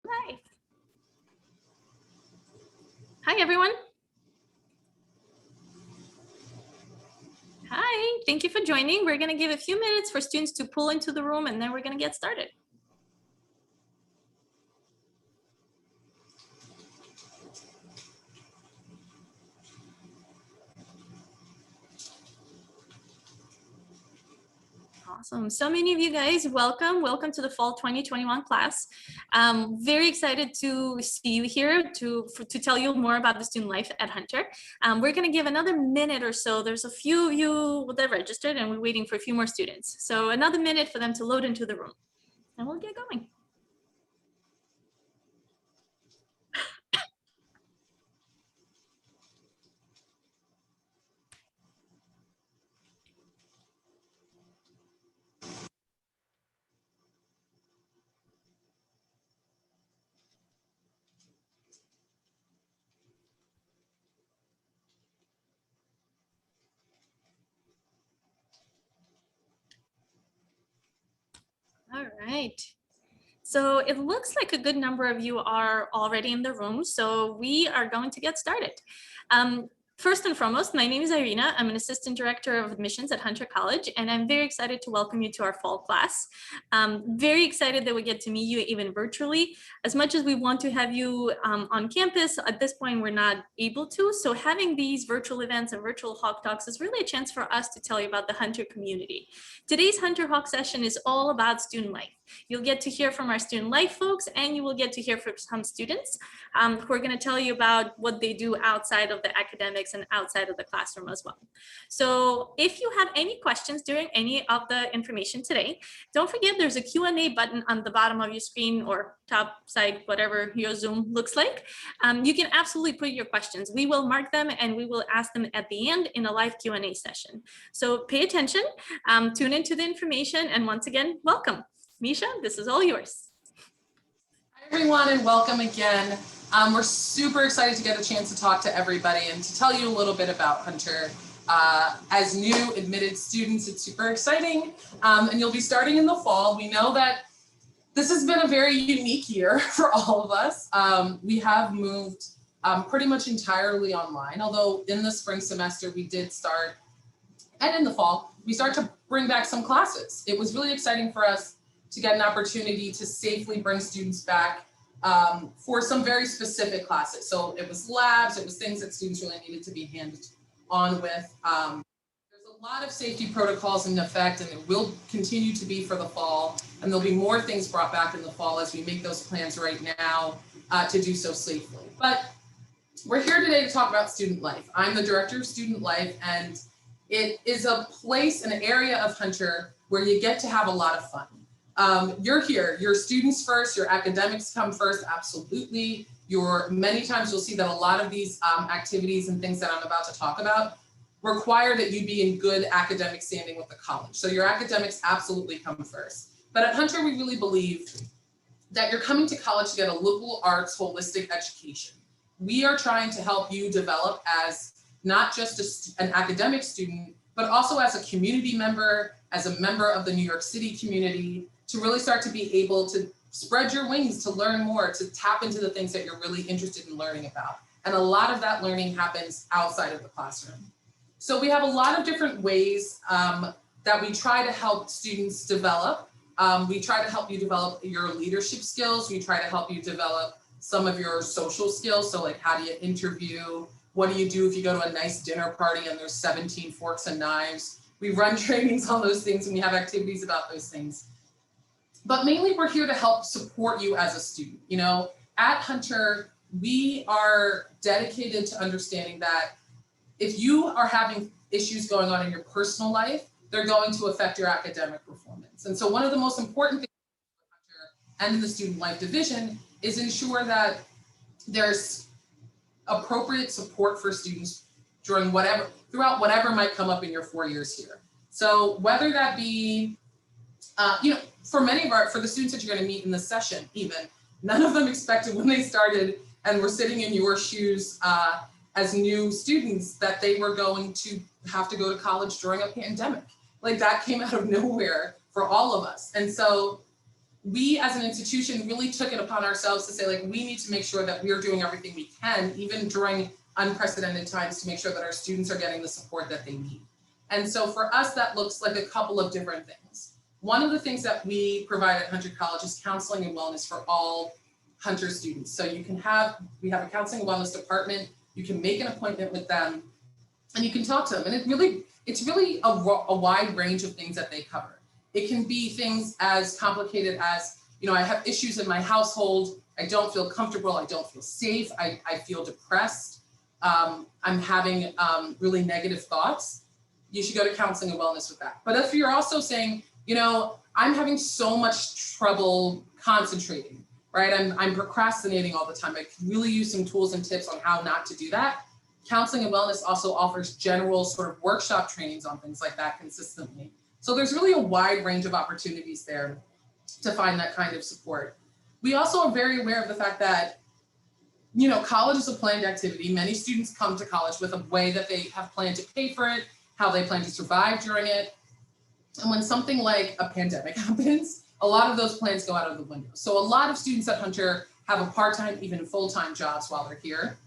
Live. Hi, everyone. Hi, thank you for joining. We're going to give a few minutes for students to pull into the room, and then we're going to get started. Awesome. So many of you guys, welcome. Welcome to the fall 2021 class. Very excited to see you here to tell you more about the student life at Hunter. We're going to give another minute or so. There's a few of you that registered, and we're waiting for a few more students. So another minute for them to load into the room, and we'll get going. All right. So it looks like a good number of you are already in the room, so we are going to get started. First and foremost, my name is Irina. I'm an assistant director of admissions at Hunter College, and I'm very excited to welcome you to our fall class. Very excited that we get to meet you even virtually. As much as we want to have you on campus, at this point we're not able to. So having these virtual events and virtual Hawk Talks is really a chance for us to tell you about the Hunter community. Today's Hunter Hawk session is all about student life. You'll get to hear from our student life folks, and you will get to hear from some students who are going to tell you about what they do outside of the academics and outside of the classroom as well. So if you have any questions during any of the information today, don't forget there's a Q&A button on the bottom of your screen or top side, whatever your Zoom looks like. You can absolutely put your questions. We will mark them and we will ask them at the end in a live Q&A session. So pay attention, tune into the information, and once again, welcome. Misha, this is all yours. Hi, everyone, and welcome again. We're super excited to get a chance to talk to everybody and to tell you a little bit about Hunter. As new admitted students, it's super exciting, and you'll be starting in the fall. We know that this has been a very unique year for all of us. We have moved pretty much entirely online, although in the spring semester we did start, and in the fall, we start to bring back some classes. It was really exciting for us to get an opportunity to safely bring students back for some very specific classes. So it was labs, it was things that students really needed to be hands-on with. There's a lot of safety protocols in effect, and it will continue to be for the fall. And there'll be more things brought back in the fall as we make those plans right now to do so safely. But we're here today to talk about student life. I'm the director of student life, and it is a place, an area of Hunter where you get to have a lot of fun. You're here, your students first, your academics come first, absolutely. Many times you'll see that a lot of these activities and things that I'm about to talk about require that you be in good academic standing with the college. So your academics absolutely come first. But at Hunter, we really believe that you're coming to college to get a liberal arts holistic education. We are trying to help you develop as not just an academic student, but also as a community member, as a member of the New York City community, to really start to be able to spread your wings, to learn more, to tap into the things that you're really interested in learning about. And a lot of that learning happens outside of the classroom. So we have a lot of different ways that we try to help students develop. We try to help you develop your leadership skills. We try to help you develop some of your social skills. So like, how do you interview? What do you do if you go to a nice dinner party and there's 17 forks and knives? We run trainings on those things, and we have activities about those things. But mainly we're here to help support you as a student. You know, at Hunter, we are dedicated to understanding that if you are having issues going on in your personal life, they're going to affect your academic performance. And so one of the most important things at Hunter and in the student life division is ensure that there's appropriate support for students throughout whatever might come up in your 4 years here. So whether that be, for the students that you're going to meet in this session, even none of them expected when they started and were sitting in your shoes as new students that they were going to have to go to college during a pandemic. Like, that came out of nowhere for all of us. And so we as an institution really took it upon ourselves to say, like, we need to make sure that we're doing everything we can, even during unprecedented times, to make sure that our students are getting the support that they need. And so for us, that looks like a couple of different things. One of the things that we provide at Hunter College is counseling and wellness for all Hunter students. So we have a counseling and wellness department. You can make an appointment with them and you can talk to them. And it's really a wide range of things that they cover. It can be things as complicated as, I have issues in my household. I don't feel comfortable. I don't feel safe. I feel depressed. I'm having really negative thoughts. You should go to counseling and wellness with that. But if you're also saying, I'm having so much trouble concentrating, right? I'm procrastinating all the time. I could really use some tools and tips on how not to do that. Counseling and wellness also offers general sort of workshop trainings on things like that consistently. So there's really a wide range of opportunities there to find that kind of support. We also are very aware of the fact that, college is a planned activity. Many students come to college with a way that they have planned to pay for it, how they plan to survive during it. And when something like a pandemic happens, a lot of those plans go out of the window. So a lot of students at Hunter have a part-time, even full-time jobs while they're here.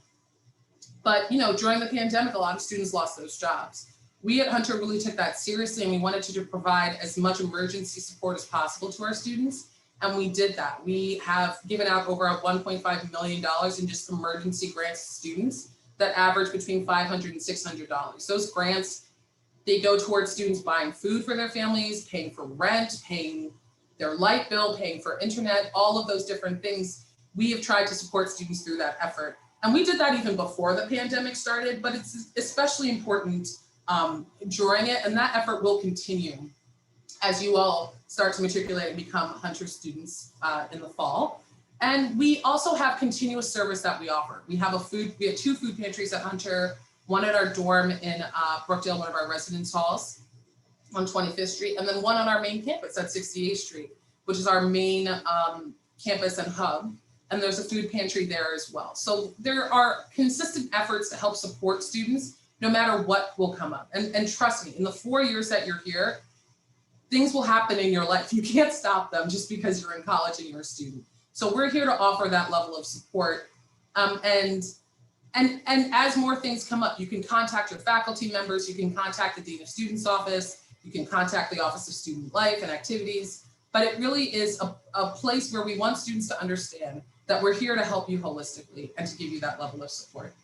But, during the pandemic, a lot of students lost those jobs. We at Hunter really took that seriously, and we wanted to provide as much emergency support as possible to our students. And we did that. We have given out over $1.5 million in just emergency grants to students that average between $500 and $600. Those grants, they go towards students buying food for their families, paying for rent, paying their light bill, paying for internet, all of those different things. We have tried to support students through that effort. And we did that even before the pandemic started, but it's especially important during it. And that effort will continue as you all start to matriculate and become Hunter students in the fall. And we also have continuous service that we offer. We have 2 food pantries at Hunter, one at our dorm in Brookdale, one of our residence halls on 25th Street, and then one on our main campus at 68th Street, which is our main campus and hub. And there's a food pantry there as well. So there are consistent efforts to help support students no matter what will come up. And trust me, in the 4 years that you're here, things will happen in your life. You can't stop them just because you're in college and you're a student. So we're here to offer that level of support. And as more things come up, you can contact your faculty members, you can contact the Dean of Students office, you can contact the Office of Student Life and Activities, but it really is a place where we want students to understand that we're here to help you holistically and to give you that level of support.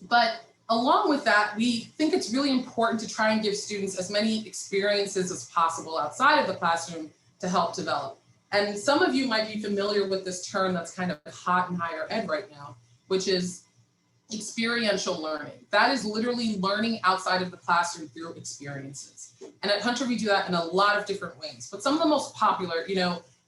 But along with that, we think it's really important to try and give students as many experiences as possible outside of the classroom to help develop. And some of you might be familiar with this term that's kind of hot in higher ed right now, which is experiential learning. That is literally learning outside of the classroom through experiences. And at Hunter, we do that in a lot of different ways. But some of the most popular,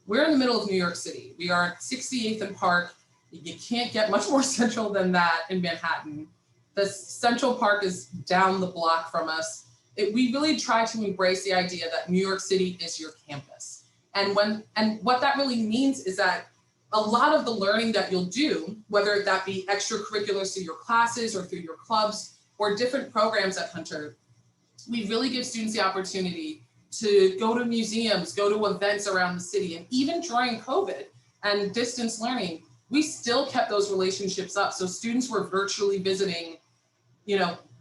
we're in the middle of New York City. We are at 68th and Park. You can't get much more central than that in Manhattan. The Central Park is down the block from us. We really try to embrace the idea that New York City is your campus. And what that really means is that a lot of the learning that you'll do, whether that be extracurriculars through your classes or through your clubs or different programs at Hunter, we really give students the opportunity to go to museums, go to events around the city. And even during COVID and distance learning, we still kept those relationships up. So students were virtually visiting,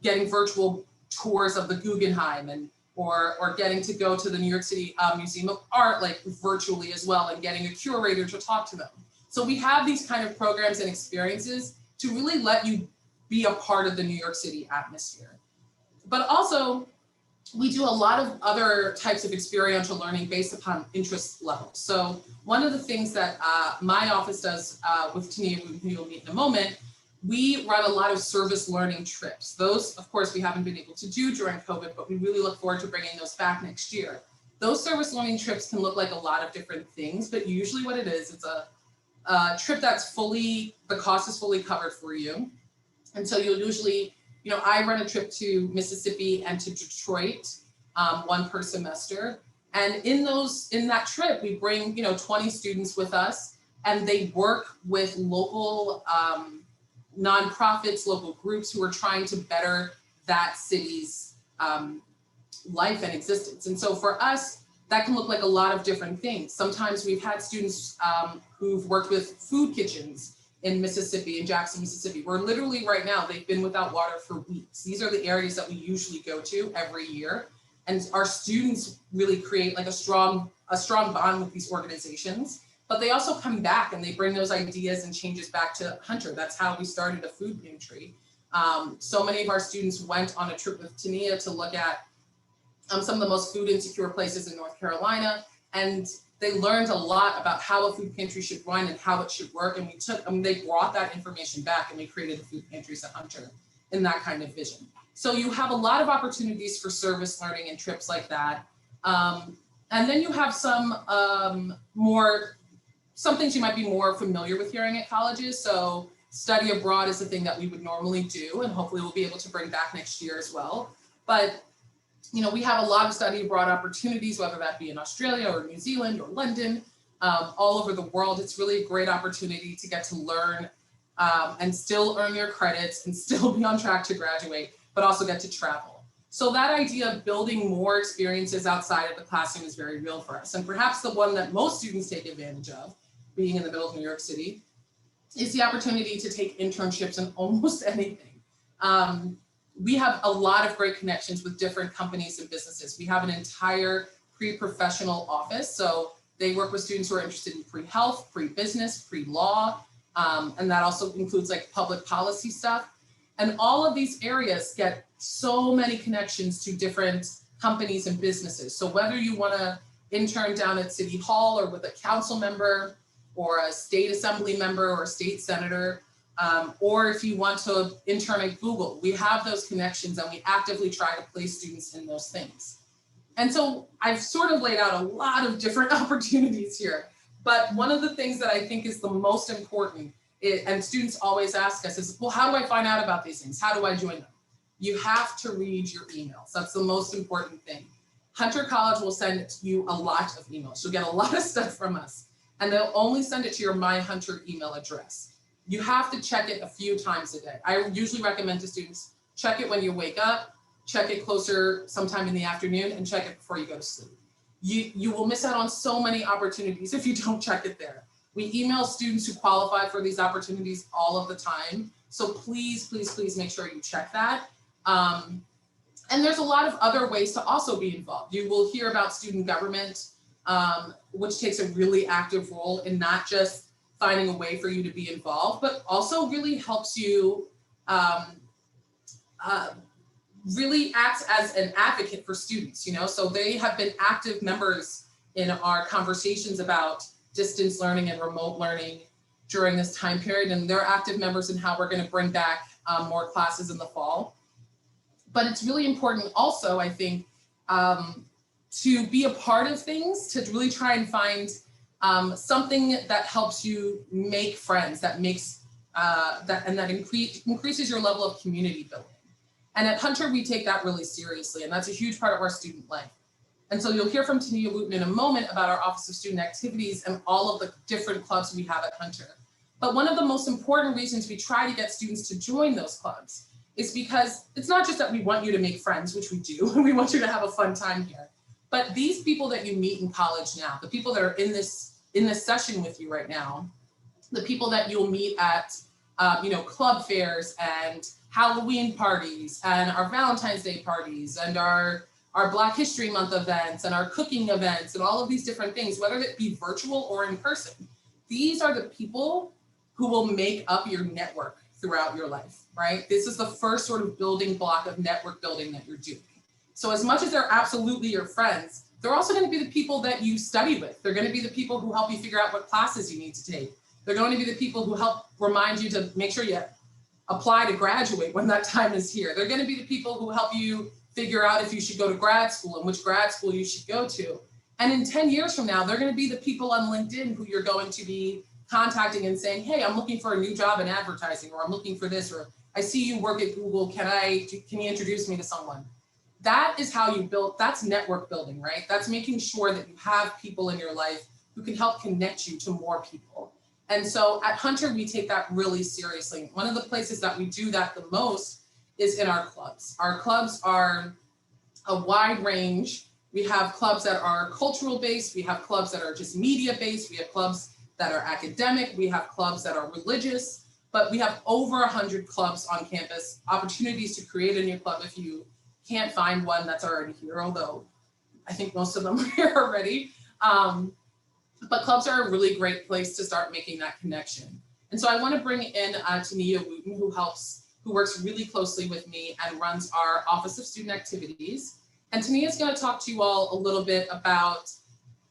getting virtual tours of the Guggenheim or getting to go to the New York City Museum of Art, like virtually as well, and getting a curator to talk to them. So we have these kind of programs and experiences to really let you be a part of the New York City atmosphere. But also, we do a lot of other types of experiential learning based upon interest levels. So one of the things that my office does with Tania, who you'll meet in a moment, we run a lot of service learning trips. Those, of course, we haven't been able to do during COVID, but we really look forward to bringing those back next year. Those service learning trips can look like a lot of different things, but usually what it is, it's a trip that's the cost is fully covered for you. And so you'll usually, I run a trip to Mississippi and to Detroit, one per semester. And in that trip, we bring, 20 students with us, and they work with local nonprofits, local groups who are trying to better that city's life and existence. And so for us, that can look like a lot of different things. Sometimes we've had students who've worked with food kitchens in Mississippi, in Jackson, Mississippi, where literally right now they've been without water for weeks. These are the areas that we usually go to every year. And our students really create like a strong bond with these organizations, but they also come back and they bring those ideas and changes back to Hunter. That's how we started a food pantry. So many of our students went on a trip with Tania to look at some of the most food insecure places in North Carolina. And they learned a lot about how a food pantry should run and how it should work. And they brought that information back and we created the food pantries at Hunter in that kind of vision. So you have a lot of opportunities for service learning and trips like that. And then you have some things you might be more familiar with hearing at colleges. So study abroad is the thing that we would normally do, and hopefully we'll be able to bring back next year as well. But we have a lot of study abroad opportunities, whether that be in Australia or New Zealand or London, all over the world. It's really a great opportunity to get to learn and still earn your credits and still be on track to graduate, but also get to travel. So that idea of building more experiences outside of the classroom is very real for us. And perhaps the one that most students take advantage of, being in the middle of New York City, is the opportunity to take internships in almost anything. We have a lot of great connections with different companies and businesses. We have an entire pre-professional office. So they work with students who are interested in pre-health, pre-business, pre-law, and that also includes like public policy stuff. And all of these areas get so many connections to different companies and businesses. So whether you want to intern down at City Hall or with a council member or a state assembly member or a state senator, or if you want to intern at Google, we have those connections and we actively try to place students in those things. And so I've sort of laid out a lot of different opportunities here, but one of the things that I think is the most important, and students always ask us is, well, how do I find out about these things? How do I join them? You have to read your emails. That's the most important thing. Hunter College will send you a lot of emails. You'll get a lot of stuff from us, and they'll only send it to your My Hunter email address. You have to check it a few times a day. I usually recommend to students, check it when you wake up, check it closer sometime in the afternoon, and check it before you go to sleep. You will miss out on so many opportunities if you don't check it there. We email students who qualify for these opportunities all of the time. So please, please, please make sure you check that. And there's a lot of other ways to also be involved. You will hear about student government, which takes a really active role in not just finding a way for you to be involved, but also really helps you really act as an advocate for students, so they have been active members in our conversations about distance learning and remote learning during this time period, and they're active members in how we're going to bring back more classes in the fall. But it's really important also, I think, to be a part of things, to really try and find something that helps you make friends, that makes that increases your level of community building. And at Hunter, we take that really seriously, and that's a huge part of our student life. And so you'll hear from Tania Wooten in a moment about our Office of Student Activities and all of the different clubs we have at Hunter. But one of the most important reasons we try to get students to join those clubs is because it's not just that we want you to make friends, which we do, and we want you to have a fun time here, but these people that you meet in college now, the people that are in this session with you right now, the people that you'll meet at club fairs and Halloween parties and our Valentine's Day parties and our Black History Month events and our cooking events and all of these different things, whether it be virtual or in person, these are the people who will make up your network throughout your life, right? This is the first sort of building block of network building that you're doing. So as much as they're absolutely your friends, they're also going to be the people that you study with. They're going to be the people who help you figure out what classes you need to take. They're going to be the people who help remind you to make sure you apply to graduate when that time is here. They're going to be the people who help you figure out if you should go to grad school and which grad school you should go to. And in 10 years from now, they're going to be the people on LinkedIn who you're going to be contacting and saying, hey, I'm looking for a new job in advertising, or I'm looking for this, or I see you work at Google. Can you introduce me to someone? That is how you build, that's network building, right? That's making sure that you have people in your life who can help connect you to more people. And so at Hunter, we take that really seriously. One of the places that we do that the most is in our clubs. Our clubs are a wide range We have clubs that are cultural based. We have clubs that are just media based. We have clubs that are academic. We have clubs that are religious, but we have over 100 clubs on campus, opportunities to create a new club if you can't find one that's already here, although I think most of them are here already. But clubs are a really great place to start making that connection. And so I want to bring in Tania Wooten, who works really closely with me and runs our Office of Student Activities. And Tania is going to talk to you all a little bit about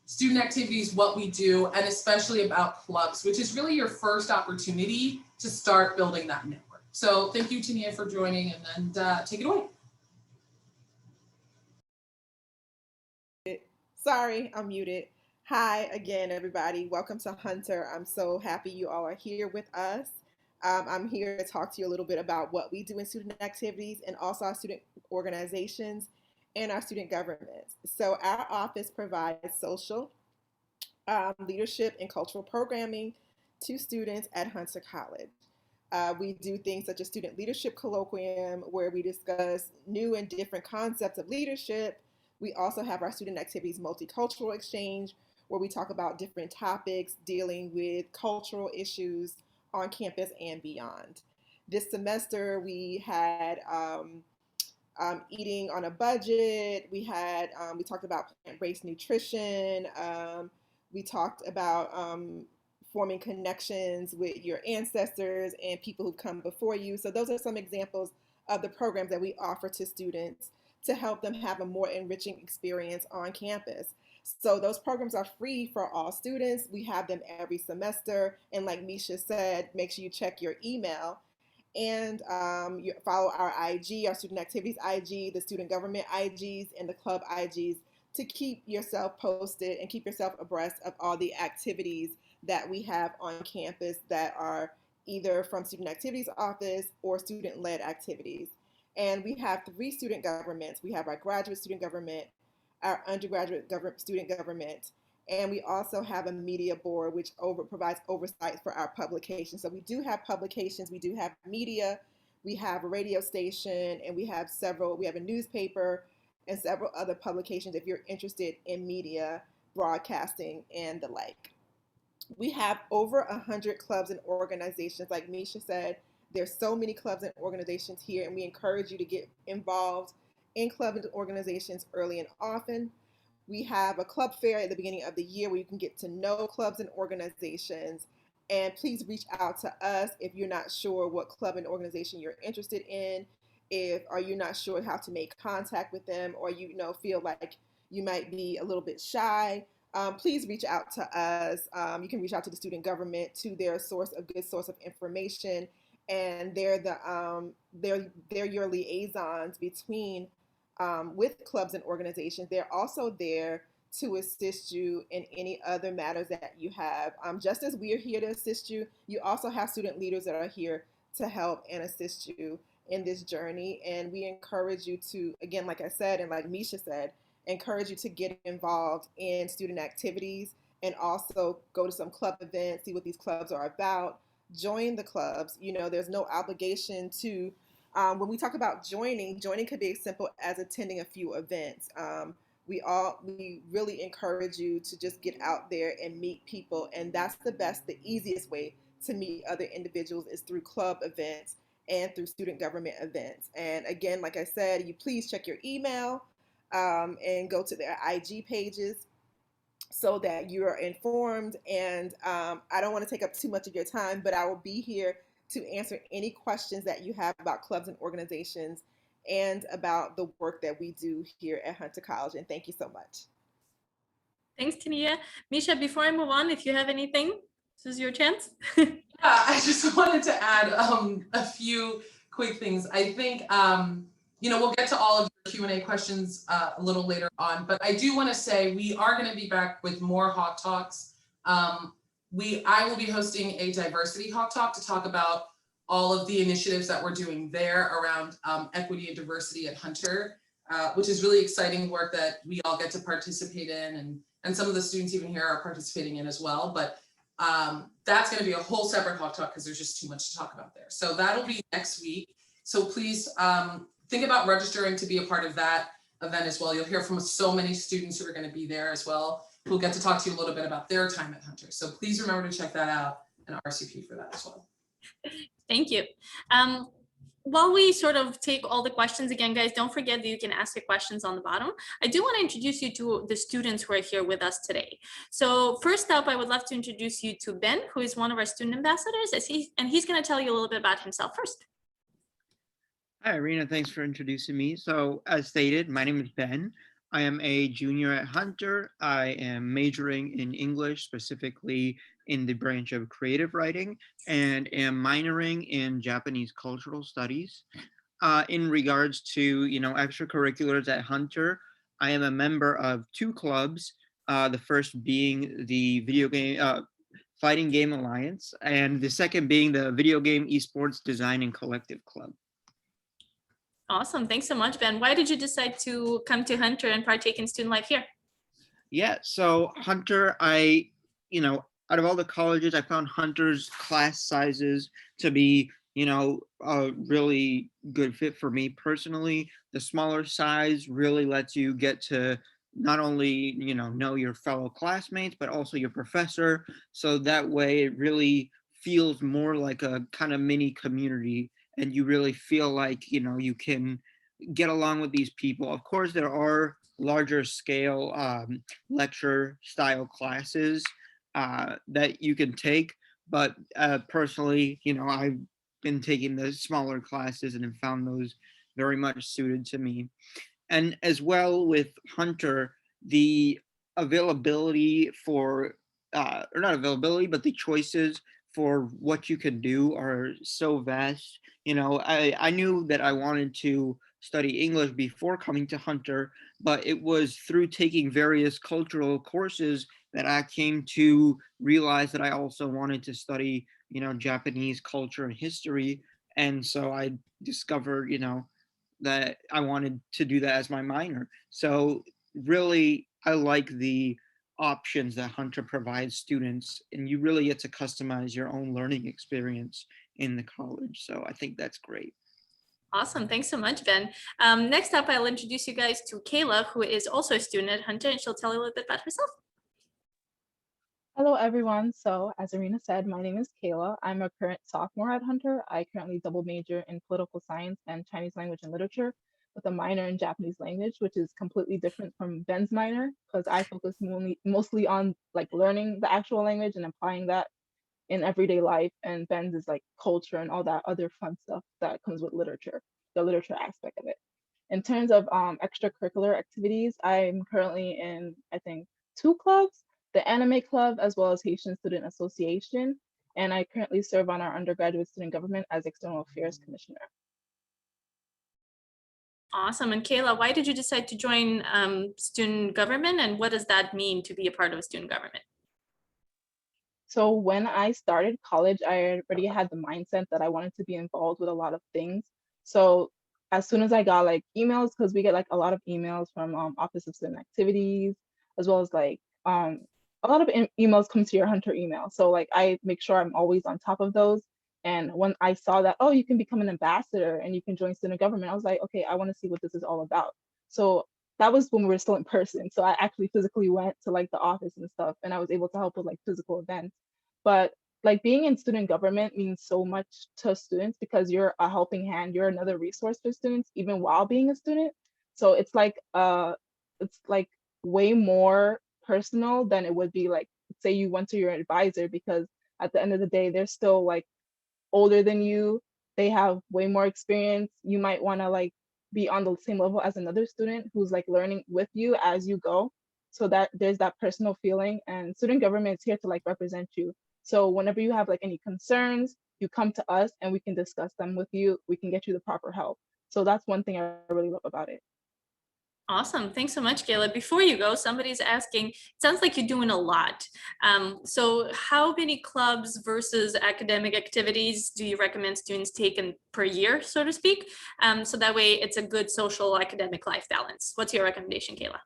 student activities, what we do, and especially about clubs, which is really your first opportunity to start building that network. So thank you, Tania, for joining, and then take it away. Sorry, I'm muted. Hi again, everybody. Welcome to Hunter. I'm so happy you all are here with us. I'm here to talk to you a little bit about what we do in student activities and also our student organizations and our student governments. So our office provides social, leadership, and cultural programming to students at Hunter College. We do things such as student leadership colloquium, where we discuss new and different concepts of leadership. We also have our student activities multicultural exchange, where we talk about different topics dealing with cultural issues on campus and beyond. This semester, we had eating on a budget. We talked about plant-based nutrition. We talked about forming connections with your ancestors and people who've come before you. So those are some examples of the programs that we offer to students to help them have a more enriching experience on campus. So those programs are free for all students. We have them every semester. And like Misha said, make sure you check your email and you follow our IG, our student activities IG, the student government IGs, and the club IGs to keep yourself posted and keep yourself abreast of all the activities that we have on campus that are either from student activities office or student-led activities. And we have 3 student governments. We have our graduate student government, our undergraduate student government, and we also have a media board which provides oversight for our publications. So we do have publications, we do have media, we have a radio station, and we have a newspaper and several other publications if you're interested in media, broadcasting, and the like. We have over 100 clubs and organizations. Like Misha said, there's so many clubs and organizations here, and we encourage you to get involved in clubs and organizations early and often. We have a club fair at the beginning of the year where you can get to know clubs and organizations. And please reach out to us if you're not sure what club and organization you're interested in, or you're not sure how to make contact with them, or feel like you might be a little bit shy. Please reach out to us. You can reach out to the student government, to their good source of information, and they're your liaisons between with clubs and organizations. They're also there to assist you in any other matters that you have. Just as we are here to assist you, you also have student leaders that are here to help and assist you in this journey. And we encourage you to, again, like I said, and like Misha said, encourage you to get involved in student activities and also go to some club events, see what these clubs are about, join the clubs. There's no obligation to when we talk about joining could be as simple as attending a few events. We really encourage you to just get out there and meet people, and that's the easiest way to meet other individuals is through club events and through student government events. And again, like I said, you please check your email and go to their IG pages so that you are informed. And I don't want to take up too much of your time, but I will be here to answer any questions that you have about clubs and organizations and about the work that we do here at Hunter College. And thank you so much. Thanks, Tania. Misha, before I move on, if you have anything, this is your chance. Yeah, I just wanted to add a few quick things. I think, we'll get to all of your Q&A questions a little later on, but I do want to say we are going to be back with more Hawk Talks. I will be hosting a diversity Hawk Talk to talk about all of the initiatives that we're doing there around equity and diversity at Hunter, which is really exciting work that we all get to participate in, and some of the students even here are participating in as well. But that's going to be a whole separate Hawk Talk because there's just too much to talk about there. So that'll be next week. So please think about registering to be a part of that. event as well. You'll hear from so many students who are going to be there as well, who'll get to talk to you a little bit about their time at Hunter. So please remember to check that out and RSVP for that as well. Thank you. While we sort of take all the questions again, guys, don't forget that you can ask your questions on the bottom. I do want to introduce you to the students who are here with us today. So first up, I would love to introduce you to Ben, who is one of our student ambassadors, and he's going to tell you a little bit about himself first. Hi, Irina. Thanks for introducing me. So, as stated, my name is Ben. I am a junior at Hunter. I am majoring in English, specifically in the branch of creative writing, and am minoring in Japanese cultural studies. In regards to, extracurriculars at Hunter, I am a member of two clubs. The first being the video game Fighting Game Alliance, and the second being the Video Game Esports Design and Collective Club. Awesome. Thanks so much, Ben. Why did you decide to come to Hunter and partake in student life here? Yeah, so Hunter, out of all the colleges, I found Hunter's class sizes to be, a really good fit for me personally. The smaller size really lets you get to not only, know your fellow classmates, but also your professor. So that way it really feels more like a kind of mini community, and you really feel like, you can get along with these people. Of course, there are larger scale lecture style classes that you can take, but personally, I've been taking the smaller classes and have found those very much suited to me. And as well with Hunter, the availability for, or not availability, but the choices for what you can do are so vast. I knew that I wanted to study English before coming to Hunter, but it was through taking various cultural courses that I came to realize that I also wanted to study, Japanese culture and history. And so I discovered, that I wanted to do that as my minor. So really, I like the options that Hunter provides students, and you really get to customize your own learning experience in the college. So I think that's great. Awesome. Thanks so much, Ben. Next up, I'll introduce you guys to Kayla, who is also a student at Hunter, and she'll tell you a little bit about herself. Hello, everyone. So, as Irina said, my name is Kayla. I'm a current sophomore at Hunter. I currently double major in political science and Chinese language and literature with a minor in Japanese language, which is completely different from Ben's minor because I focus mostly on like learning the actual language and applying that in everyday life. And Ben's is like culture and all that other fun stuff that comes with literature, the literature aspect of it. In terms of extracurricular activities, I'm currently in, I think, two clubs, the Anime Club as well as Haitian Student Association. And I currently serve on our undergraduate student government as External Affairs Commissioner. Awesome. And Kayla, why did you decide to join student government, and what does that mean to be a part of a student government? So when I started college, I already had the mindset that I wanted to be involved with a lot of things. So as soon as I got like emails, because we get like a lot of emails from Office of Student Activities, as well as like a lot of emails come to your Hunter email. So like I make sure I'm always on top of those. And when I saw that, oh, you can become an ambassador and you can join student government, I was like, okay, I want to see what this is all about. So that was when we were still in person. So I actually physically went to like the office and stuff, and I was able to help with like physical events. But like being in student government means so much to students because you're a helping hand, you're another resource for students, even while being a student. So it's like way more personal than it would be like, say you went to your advisor, because at the end of the day, they're still like older than you, they have way more experience. You might want to like be on the same level as another student who's like learning with you as you go, so that there's that personal feeling. And student government is here to like represent you. So whenever you have like any concerns, you come to us and we can discuss them with you. We can get you the proper help. So that's one thing I really love about it. Awesome. Thanks so much, Kayla. Before you go, somebody's asking, it sounds like you're doing a lot. So how many clubs versus academic activities do you recommend students take in per year, so to speak? So that way it's a good social academic life balance. What's your recommendation, Kayla?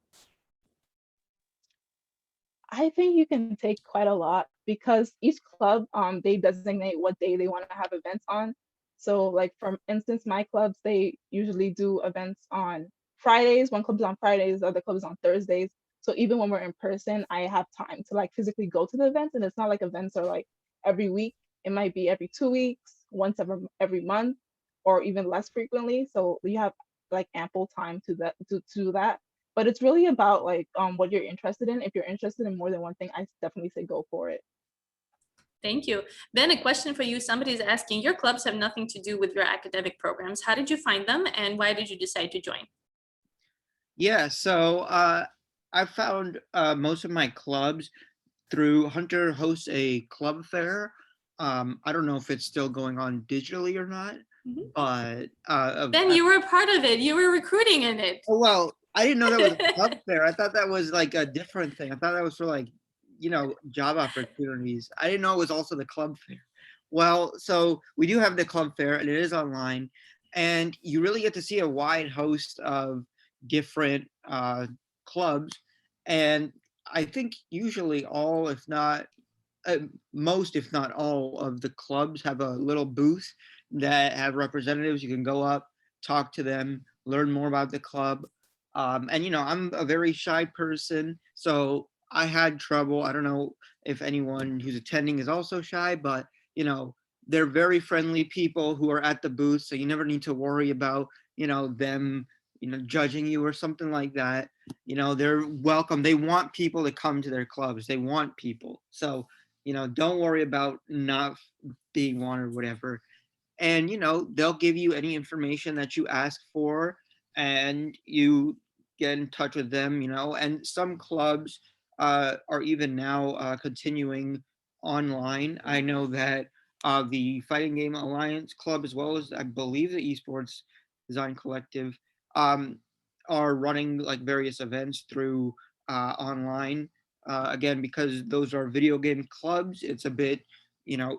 I think you can take quite a lot because each club, they designate what day they want to have events on. So like for instance, my clubs, they usually do events on Fridays, one club is on Fridays, the other club is on Thursdays. So even when we're in person, I have time to like physically go to the events, and it's not like events are like every week. It might be every 2 weeks, once every month, or even less frequently. So you have like ample time to do that. But it's really about like what you're interested in. If you're interested in more than one thing, I definitely say go for it. Thank you. Ben, a question for you. Somebody's asking, your clubs have nothing to do with your academic programs. How did you find them and why did you decide to join? Yeah, so I found most of my clubs through Hunter hosts a club fair. I don't know if it's still going on digitally or not, but Ben, you were a part of it. You were recruiting in it. oh, well, I didn't know that was a club fair. I thought that was like a different thing. I thought that was for like, job opportunities. I didn't know it was also the club fair. Well, so we do have the club fair and it is online, and you really get to see a wide host of different clubs. And I think usually all, if not most, if not all, of the clubs have a little booth that have representatives. You can go up, talk to them, learn more about the club. And I'm a very shy person, so I had trouble. I don't know if anyone who's attending is also shy, but they're very friendly people who are at the booth, so you never need to worry about them judging you or something like that. They're welcome. They want people to come to their clubs. They want people. So don't worry about not being one or whatever. And, they'll give you any information that you ask for, and you get in touch with them, and some clubs are even now continuing online. I know that the Fighting Game Alliance Club, as well as I believe the Esports Design Collective, um, are running like various events through online. Again, because those are video game clubs, it's a bit,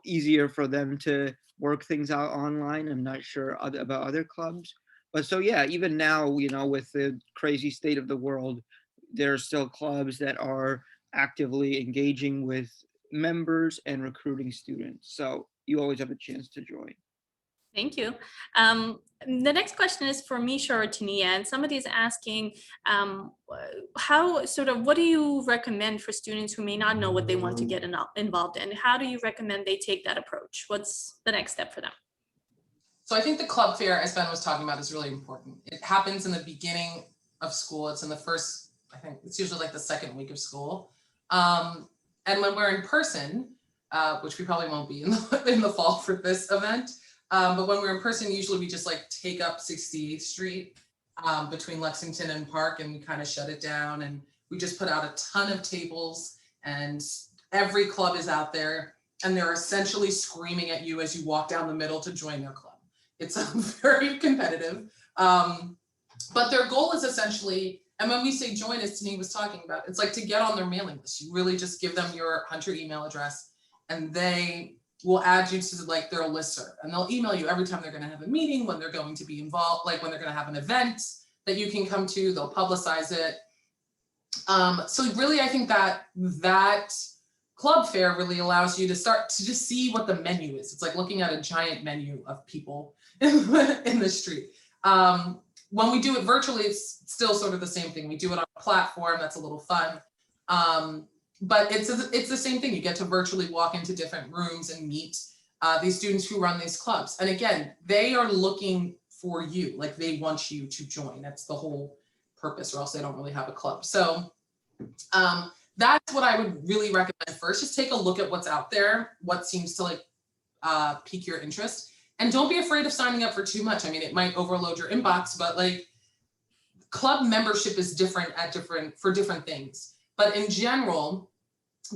easier for them to work things out online. I'm not sure about other clubs. But so, yeah, even now, with the crazy state of the world, there are still clubs that are actively engaging with members and recruiting students. So you always have a chance to join. Thank you. The next question is for Misha or Tania, and somebody's asking, what do you recommend for students who may not know what they want to get involved in? How do you recommend they take that approach? What's the next step for them? So I think the club fair, as Ben was talking about, is really important. It happens in the beginning of school. It's in the first, I think it's usually like the second week of school. And when we're in person, which we probably won't be in the fall for this event, but when we're in person, usually we just like take up 68th Street between Lexington and Park, and we kind of shut it down, and we just put out a ton of tables, and every club is out there, and they're essentially screaming at you as you walk down the middle to join their club. It's very competitive, but their goal is essentially, and when we say join, as Tania was talking about, it's like to get on their mailing list. You really just give them your Hunter email address, and they will add you to like their listserv, and they'll email you every time they're going to have a meeting, when they're going to be involved, like when they're going to have an event that you can come to, they'll publicize it. So really, I think that club fair really allows you to start to just see what the menu is. It's like looking at a giant menu of people in the street. When we do it virtually, it's still sort of the same thing. We do it on a platform that's a little fun. But it's the same thing. You get to virtually walk into different rooms and meet these students who run these clubs. And again, they are looking for you, like they want you to join. That's the whole purpose, or else they don't really have a club. So that's what I would really recommend first. Just take a look at what's out there, what seems to like pique your interest. And don't be afraid of signing up for too much. I mean, it might overload your inbox, but like club membership is different for different things. But in general,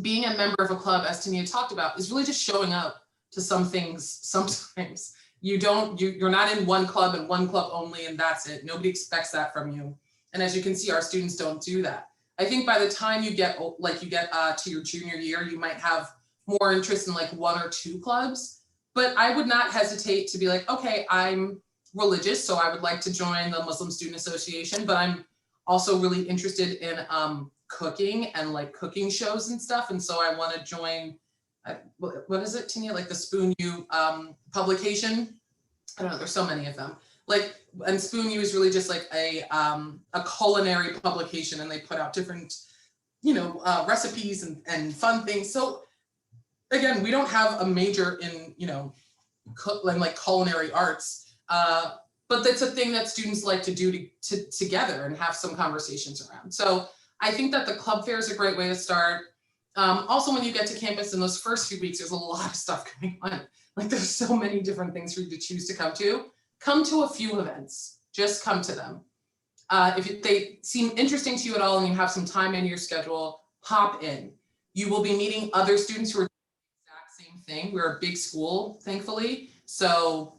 being a member of a club, as Tania talked about, is really just showing up to some things. Sometimes you're not in one club and one club only, and that's it. Nobody expects that from you. And as you can see, our students don't do that. I think by the time you get to your junior year, you might have more interest in like one or two clubs, but I would not hesitate to be like, okay, I'm religious, so I would like to join the Muslim Student Association, but I'm also really interested in cooking and like cooking shows and stuff. And so I want to join, what is it, Tania? Like the Spoon U publication. I don't know, there's so many of them. and Spoon U is really just like a culinary publication, and they put out different, recipes and fun things. So again, we don't have a major in, like culinary arts, but that's a thing that students like to do together and have some conversations around. So I think that the club fair is a great way to start. Also, when you get to campus in those first few weeks, there's a lot of stuff going on. Like there's so many different things for you to choose to come to. Come to a few events, just come to them. If they seem interesting to you at all and you have some time in your schedule, hop in. You will be meeting other students who are doing the exact same thing. We're a big school, thankfully. So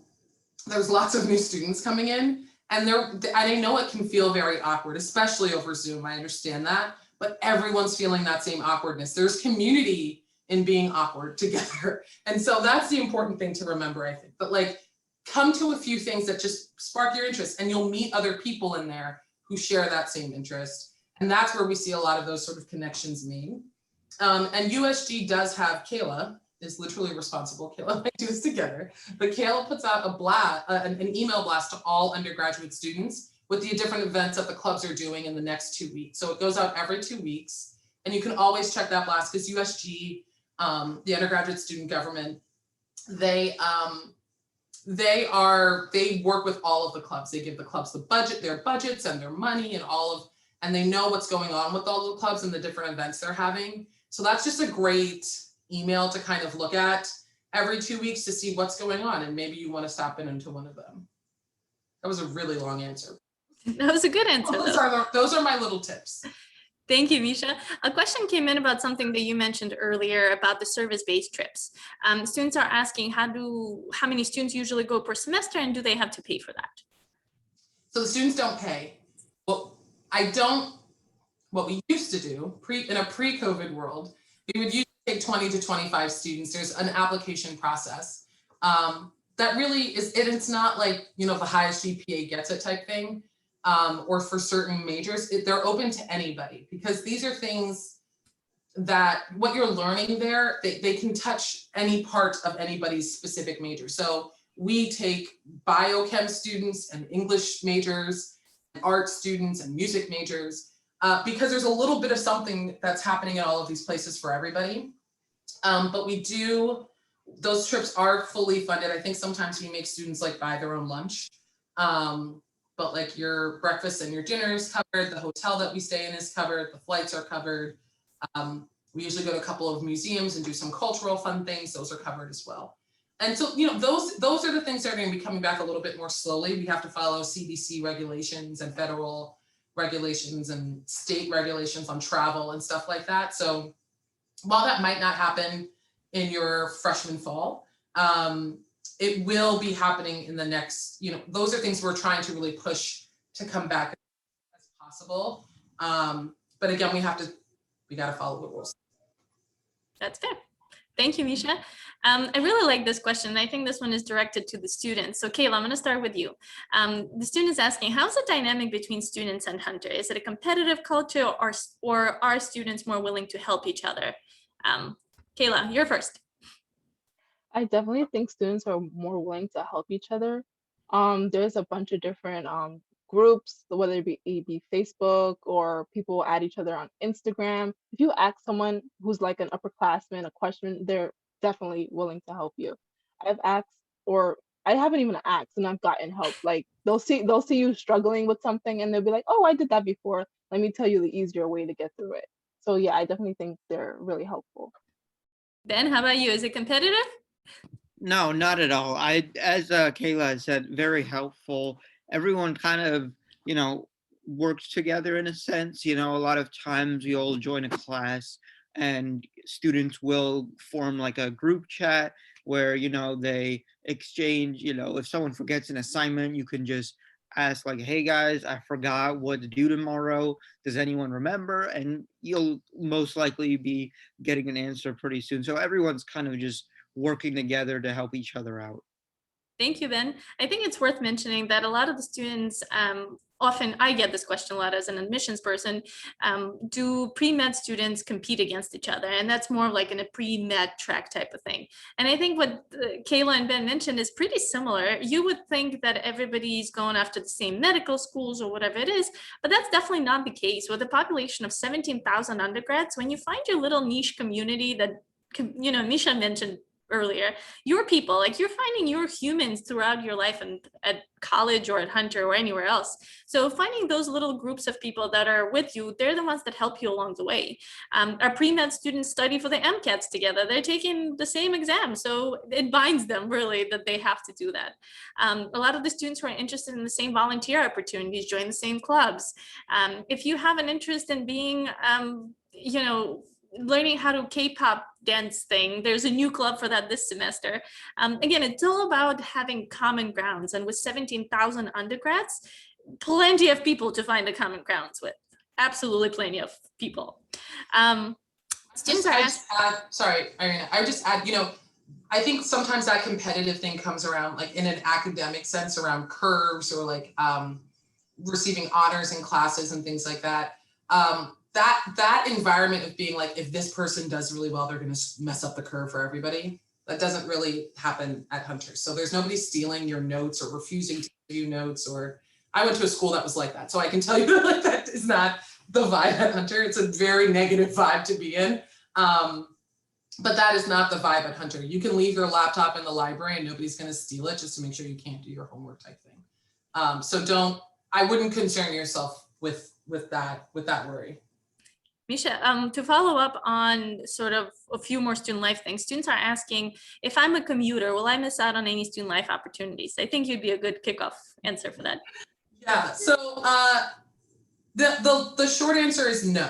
there's lots of new students coming in, and I know it can feel very awkward, especially over Zoom. I understand that, but everyone's feeling that same awkwardness. There's community in being awkward together. And so that's the important thing to remember, I think. But like, come to a few things that just spark your interest, and you'll meet other people in there who share that same interest. And that's where we see a lot of those sort of connections made. And USG does have, Kayla is literally responsible, Kayla and I do this together, but Kayla puts out an email blast to all undergraduate students with the different events that the clubs are doing in the next 2 weeks. So it goes out every 2 weeks, and you can always check that blast, because USG, the undergraduate student government, they work with all of the clubs. They give the clubs their budgets and their money and they know what's going on with all the clubs and the different events they're having. So that's just a great email to kind of look at every 2 weeks to see what's going on, and maybe you want to stop into one of them. That was a really long answer. That was a good answer. Those are my little tips. Thank you, Misha. A question came in about something that you mentioned earlier about the service-based trips. Students are asking how many students usually go per semester, and do they have to pay for that? So the students don't pay. What we used to do in a pre-COVID world, we would usually take 20 to 25 students. There's an application process that really is, it's not like, the highest GPA gets it type thing. Or for certain majors, they're open to anybody, because these are things that what you're learning there, they can touch any part of anybody's specific major. So we take biochem students and English majors, and art students and music majors, because there's a little bit of something that's happening at all of these places for everybody. But those trips are fully funded. I think sometimes we make students like buy their own lunch. But like your breakfast and your dinner is covered, the hotel that we stay in is covered, the flights are covered. We usually go to a couple of museums and do some cultural fun things. Those are covered as well. And so, those are the things that are going to be coming back a little bit more slowly. We have to follow CDC regulations and federal regulations and state regulations on travel and stuff like that. So while that might not happen in your freshman fall, it will be happening in the next, those are things we're trying to really push to come back as possible. But again, we got to follow the rules. That's fair. Thank you, Misha. I really like this question. I think this one is directed to the students. So Kayla, I'm going to start with you. The student is asking, how's the dynamic between students and Hunter? Is it a competitive culture, or are students more willing to help each other? Kayla, you're first. I definitely think students are more willing to help each other. There's a bunch of different groups, whether it be Facebook, or people add each other on Instagram. If you ask someone who's like an upperclassman a question, they're definitely willing to help you. I've asked, or I haven't even asked, and I've gotten help. Like they'll see you struggling with something, and they'll be like, "Oh, I did that before. Let me tell you the easier way to get through it." So yeah, I definitely think they're really helpful. Ben, how about you? Is it competitive? No, not at all. As Kayla said, very helpful. Everyone kind of, works together in a sense. A lot of times you'll join a class and students will form like a group chat where, they exchange, if someone forgets an assignment, you can just ask like, hey guys, I forgot what to do tomorrow. Does anyone remember? And you'll most likely be getting an answer pretty soon. So everyone's kind of just working together to help each other out. Thank you, Ben. I think it's worth mentioning that a lot of the students, often I get this question a lot as an admissions person, do pre-med students compete against each other? And that's more like in a pre-med track type of thing. And I think what Kayla and Ben mentioned is pretty similar. You would think that everybody's going after the same medical schools or whatever it is, but that's definitely not the case. With a population of 17,000 undergrads, when you find your little niche community that, you know, Misha mentioned earlier, your people, like you're finding your humans throughout your life and at college or at Hunter or anywhere else. So finding those little groups of people that are with you, they're the ones that help you along the way. Our pre-med students study for the MCATs together. They're taking the same exam. So it binds them really that they have to do that. A lot of the students who are interested in the same volunteer opportunities join the same clubs. If you have an interest in being, you know, learning how to K-pop dance thing, there's a new club for that this semester. Again, it's all about having common grounds, and with 17,000 undergrads, plenty of people to find the common grounds with. Absolutely plenty of people. Students are sorry, Irina, I would just add, you know, I think sometimes that competitive thing comes around like in an academic sense around curves or like receiving honors in classes and things like that. That environment of being like, if this person does really well, they're going to mess up the curve for everybody. That doesn't really happen at Hunter. So there's nobody stealing your notes or refusing to give you notes. Or I went to a school that was like that. So I can tell you like that is not the vibe at Hunter. It's a very negative vibe to be in. But that is not the vibe at Hunter. You can leave your laptop in the library and nobody's going to steal it just to make sure you can't do your homework type thing. So I wouldn't concern yourself with that worry. Misha, to follow up on sort of a few more student life things, students are asking, if I'm a commuter, will I miss out on any student life opportunities? I think you'd be a good kickoff answer for that. Yeah, so the short answer is no.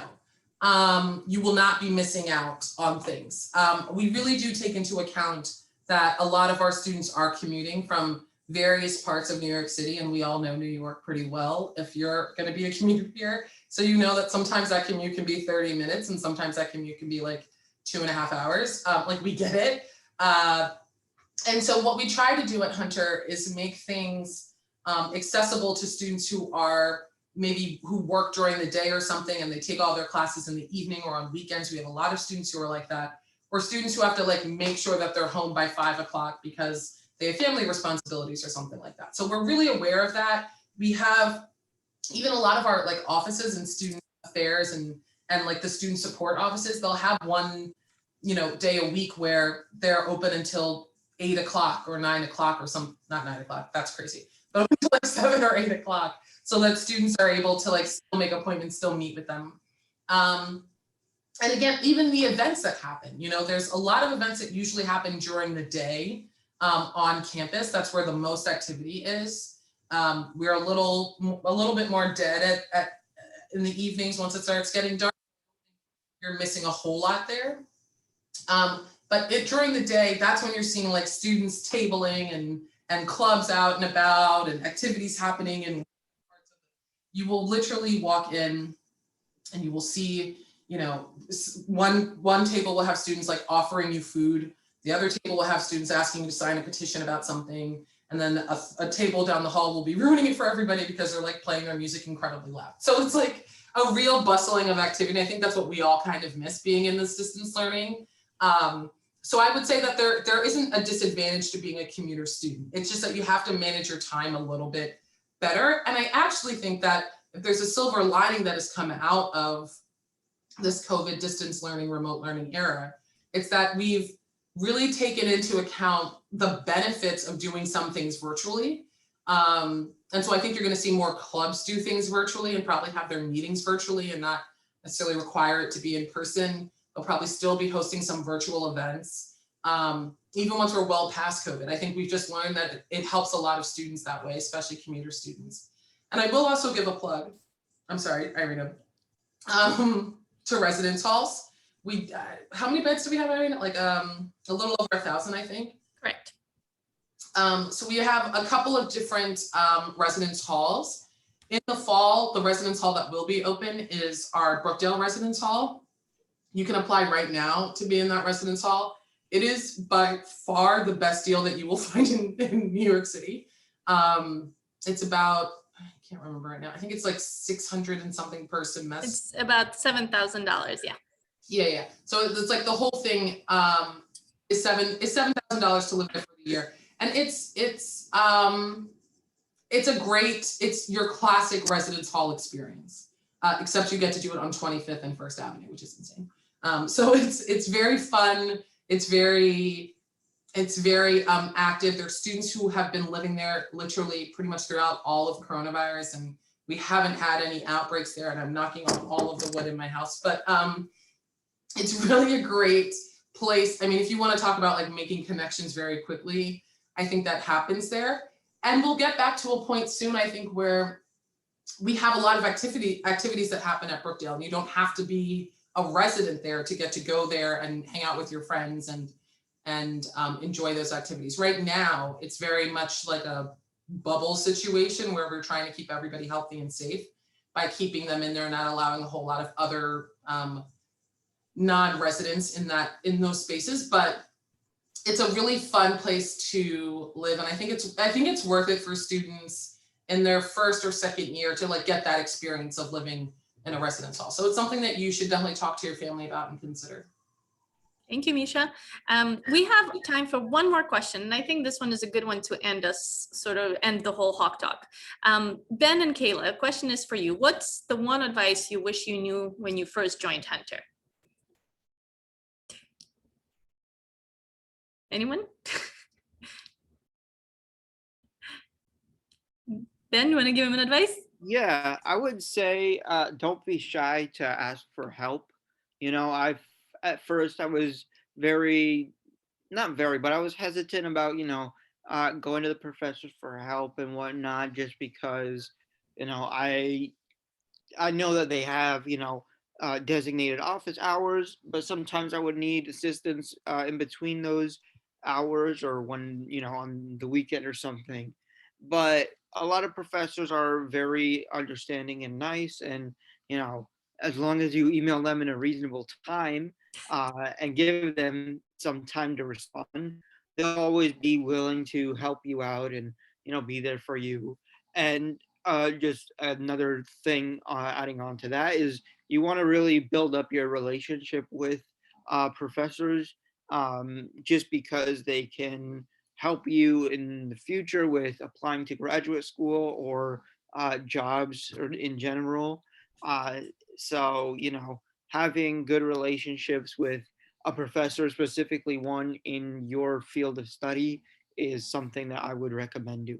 You will not be missing out on things. We really do take into account that a lot of our students are commuting from various parts of New York City, and we all know New York pretty well if you're going to be a commuter here. So you know that sometimes that commute can be 30 minutes and sometimes that commute can be like 2.5 hours. Like we get it. And so what we try to do at Hunter is make things accessible to students who work during the day or something and they take all their classes in the evening or on weekends. We have a lot of students who are like that, or students who have to like make sure that they're home by 5 o'clock because they have family responsibilities or something like that. So we're really aware of that. We have even a lot of our like offices and student affairs and like the student support offices, they'll have one, you know, day a week where they're open until 8 o'clock or 9 o'clock or not 9 o'clock, that's crazy, but until like 7 or 8 o'clock, so that students are able to like still make appointments, still meet with them. And again, even the events that happen, you know, there's a lot of events that usually happen during the day on campus. That's where the most activity is. We're a little bit more dead at in the evenings once it starts getting dark. You're missing a whole lot there. But during the day, that's when you're seeing like students tabling and clubs out and about and activities happening. And you will literally walk in and you will see, you know, one table will have students like offering you food. The other table will have students asking you to sign a petition about something. And then a table down the hall will be ruining it for everybody because they're like playing their music incredibly loud. So it's like a real bustling of activity. I think that's what we all kind of miss being in this distance learning. So I would say that there isn't a disadvantage to being a commuter student. It's just that you have to manage your time a little bit better. And I actually think that if there's a silver lining that has come out of this COVID distance learning, remote learning era, it's that we've really taken into account the benefits of doing some things virtually. And so I think you're going to see more clubs do things virtually and probably have their meetings virtually and not necessarily require it to be in person. They'll probably still be hosting some virtual events. Even once we're well past COVID, I think we've just learned that it helps a lot of students that way, especially commuter students. And I will also give a plug, I'm sorry, Irina, to residence halls. How many beds do we have, Irina? Like a little over 1,000, I think. Correct. So we have a couple of different residence halls. In the fall, the residence hall that will be open is our Brookdale Residence Hall. You can apply right now to be in that residence hall. It is by far the best deal that you will find in New York City. It's about, I can't remember right now. I think it's like 600 and something per semester. It's about $7,000. Yeah. Yeah. So it's like the whole thing is $7,000 to live there for the year, and it's your classic residence hall experience, except you get to do it on 25th and First Avenue, which is insane. So it's very fun. It's very active. There's students who have been living there literally pretty much throughout all of coronavirus, and we haven't had any outbreaks there. And I'm knocking on all of the wood in my house, but it's really a great place. I mean, if you want to talk about like making connections very quickly, I think that happens there. And we'll get back to a point soon, I think, where we have a lot of activities that happen at Brookdale, and you don't have to be a resident there to get to go there and hang out with your friends and enjoy those activities. Right now, it's very much like a bubble situation where we're trying to keep everybody healthy and safe by keeping them in there, not allowing a whole lot of other non-residents in those spaces. But it's a really fun place to live, and I think it's worth it for students in their first or second year to like get that experience of living in a residence hall. So it's something that you should definitely talk to your family about and consider. Thank you, Misha. We have time for one more question, and I think this one is a good one to end the whole Hawk Talk. Ben and Kayla, a question is for you. What's the one advice you wish you knew when you first joined Hunter? Anyone? Ben, you want to give him an advice? Yeah, I would say don't be shy to ask for help. At first I was I was hesitant about, going to the professors for help and whatnot, just because, I know that they have, designated office hours, but sometimes I would need assistance in between those hours, or when, on the weekend or something. But a lot of professors are very understanding and nice, and, as long as you email them in a reasonable time and give them some time to respond, they'll always be willing to help you out and, be there for you. And just another thing, adding on to that, is you want to really build up your relationship with professors, just because they can help you in the future with applying to graduate school or jobs or in general. So, having good relationships with a professor, specifically one in your field of study, is something that I would recommend doing.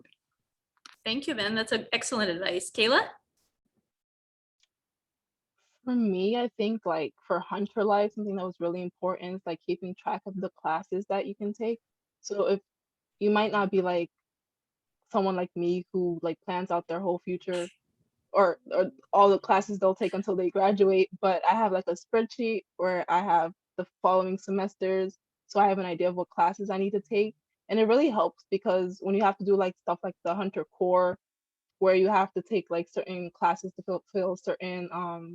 Thank you, Ben. That's an excellent advice. Kayla? For me, I think like for Hunter life, something that was really important is like keeping track of the classes that you can take. So if you might not be like someone like me who like plans out their whole future or all the classes they'll take until they graduate, but I have like a spreadsheet where I have the following semesters, so I have an idea of what classes I need to take. And it really helps because when you have to do like stuff like the Hunter core, where you have to take like certain classes to fulfill certain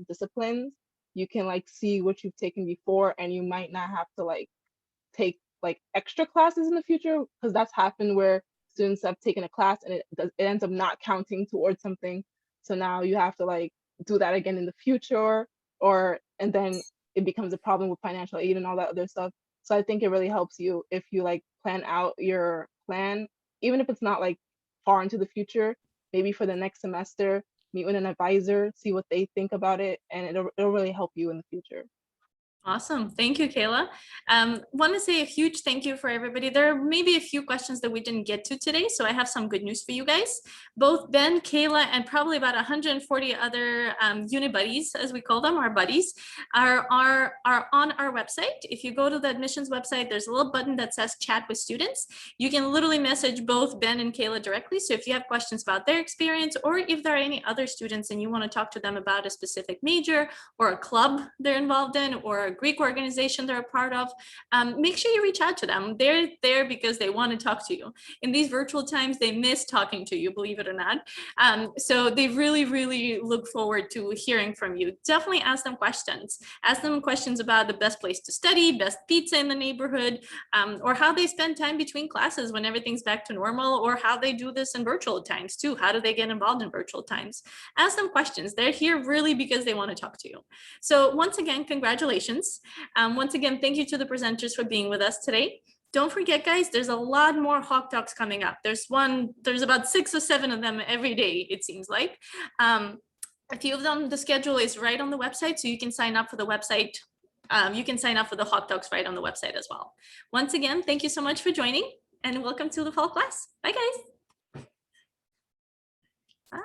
disciplines, you can like see what you've taken before, and you might not have to like take like extra classes in the future, because that's happened where students have taken a class and it ends up not counting towards something. So now you have to like do that again in the future, and then it becomes a problem with financial aid and all that other stuff. So I think it really helps you if you like plan out your plan, even if it's not like far into the future, maybe for the next semester, meet with an advisor, see what they think about it, and it'll really help you in the future. Awesome. Thank you, Kayla. Want to say a huge thank you for everybody. There may be a few questions that we didn't get to today, so I have some good news for you guys. Both Ben, Kayla, and probably about 140 other uni buddies, as we call them, our buddies, are on our website. If you go to the admissions website, there's a little button that says chat with students. You can literally message both Ben and Kayla directly. So if you have questions about their experience, or if there are any other students and you want to talk to them about a specific major or a club they're involved in, or a a Greek organization they're a part of, make sure you reach out to them. They're there because they want to talk to you. In these virtual times, they miss talking to you, believe it or not. So they really, really look forward to hearing from you. Definitely ask them questions. Ask them questions about the best place to study, best pizza in the neighborhood, or how they spend time between classes when everything's back to normal, or how they do this in virtual times too. How do they get involved in virtual times? Ask them questions. They're here really because they want to talk to you. So once again, congratulations. Once again, thank you to the presenters for being with us today. Don't forget, guys, there's a lot more Hawk Talks coming up. There's about 6 or 7 of them every day, it seems like. A few of them, the schedule is right on the website, so you can sign up for the website. You can sign up for the Hawk Talks right on the website as well. Once again, thank you so much for joining, and welcome to the fall class. Bye, guys. Bye.